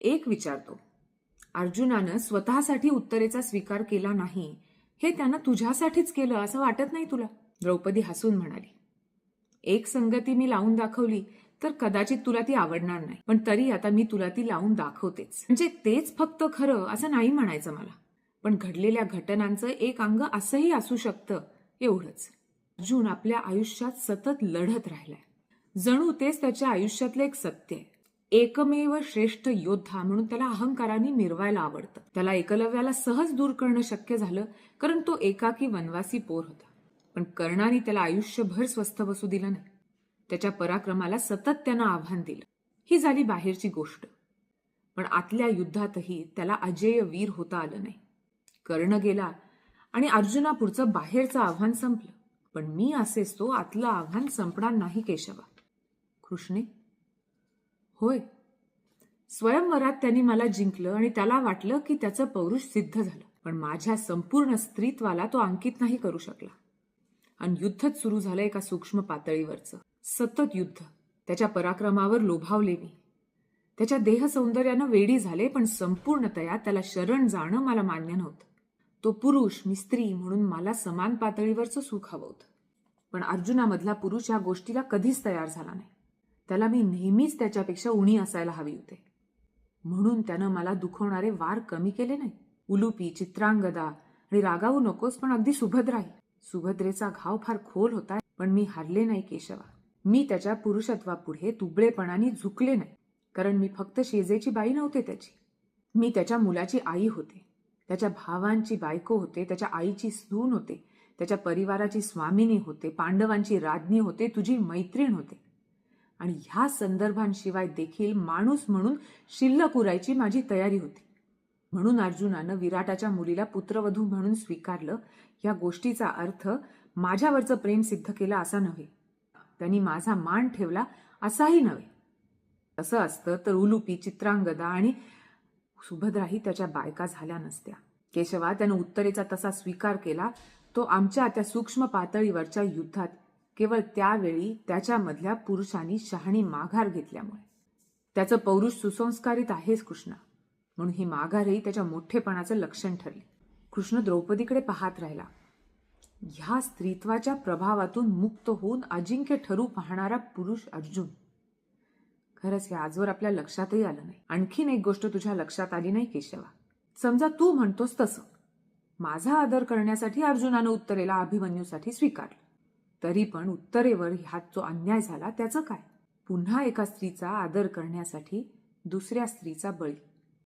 एक विचारतो, अर्जुनानं स्वतःसाठी उत्तरेचा स्वीकार केला नाही हे त्यानं तुझ्यासाठीच केलं असं वाटत नाही तुला? द्रौपदी हसून म्हणाली, एक संगती मी लावून दाखवली तर कदाचित तुला ती आवडणार नाही, पण तरी आता मी तुला ती लावून दाखवतेच. म्हणजे तेच फक्त खरं असं नाही म्हणायचं मला, पण घडलेल्या घटनांचं एक अंग असंही असू शकतं एवढंच. अर्जुन आपल्या आयुष्यात सतत लढत राहिलाय. जणू तेच त्याच्या आयुष्यातलं एक सत्य आहे. एकमेव श्रेष्ठ योद्धा म्हणून त्याला अहंकाराने मिरवायला आवडतं. त्याला एकलव्याला सहज दूर करणं शक्य झालं कारण तो एकाकी वनवासी पोर होता. पण कर्णाने त्याला आयुष्यभर स्वस्थ बसू दिलं नाही. त्याच्या पराक्रमाला सतत त्यानं आव्हान दिलं. ही झाली बाहेरची गोष्ट, पण आतल्या युद्धातही त्याला अजेय वीर होता आलं नाही. कर्ण गेला आणि अर्जुनापुढचं बाहेरचं आव्हान संपलं, पण मी असेच तो आतलं आव्हान संपणार नाही केशवा. कृष्णे, होय, स्वयंवरात त्यांनी मला जिंकलं आणि त्याला वाटलं की त्याचं पौरुष सिद्ध झालं, पण माझ्या संपूर्ण स्त्रीत्वाला तो अंकित नाही करू शकला. आणि युद्धच सुरू झालं एका सूक्ष्म पातळीवरचं, सतत युद्ध. त्याच्या पराक्रमावर लोभावले मी, त्याच्या देह सौंदर्यानं वेडी झाले, पण संपूर्णतया त्याला शरण जाणं मला मान्य नव्हतं. तो पुरुष, मी स्त्री म्हणून मला समान पातळीवरचं सुख हवं होतं. पण अर्जुनामधला पुरुष या गोष्टीला कधीच तयार झाला नाही. त्याला मी नेहमीच त्याच्यापेक्षा उणी असायला हवी होते. म्हणून त्यानं मला दुखवणारे वार कमी केले नाही. उलुपी, चित्रांगदा आणि रागावू नकोस पण अगदी सुभद्राही. सुभद्रेचा घाव फार खोल होता, पण मी हारले नाही केशवा. मी त्याच्या पुरुषत्वापुढे तुबळेपणाने झुकले नाही, कारण मी फक्त शेजेची बाई नव्हते त्याची. मी त्याच्या मुलाची आई होते, त्याच्या भावांची बायको होते, त्याच्या आईची सून होते, त्याच्या परिवाराची स्वामिनी होते, पांडवांची राज्ञी होते, तुझी मैत्रीण होते. आणि ह्या संदर्भांशिवाय देखील माणूस म्हणून शिल्लक उरायची माझी तयारी होती. म्हणून अर्जुनानं विराटाच्या मुलीला पुत्रवधू म्हणून स्वीकारलं. या गोष्टीचा अर्थ माझ्यावरचं प्रेम सिद्ध केलं असा नव्हे, त्यांनी माझा मान ठेवला असाही नव्हे. असं असतं तर उलुपी, चित्रांगदा आणि सुभद्राही त्याच्या बायका झाल्या नसत्या. केशवा, त्यानं उत्तरेचा तसा स्वीकार केला तो आमच्या त्या सूक्ष्म पातळीवरच्या युद्धात केवळ त्यावेळी त्याच्यामधल्या पुरुषांनी शहाणी माघार घेतल्यामुळे. त्याचं पौरुष सुसंस्कारित आहेच कृष्णा, म्हणून ही माघारही त्याच्या मोठेपणाचं लक्षण ठरली. कृष्ण द्रौपदीकडे पाहत राहिला. ह्या स्त्रीत्वाच्या प्रभावातून मुक्त होऊन अजिंक्य ठरू पाहणारा पुरुष अर्जुन. खरंच हे आजवर आपल्या लक्षातही आलं नाही. आणखीन एक गोष्ट तुझ्या लक्षात आली नाही केशवा. समजा तू म्हणतोस तसं माझा आदर करण्यासाठी अर्जुनानं उत्तरेला अभिमन्यूसाठी स्वीकारलं, तरी पण उत्तरेवर ह्यात जो अन्याय झाला त्याचं काय? पुन्हा एका स्त्रीचा आदर करण्यासाठी दुसऱ्या स्त्रीचा बळी.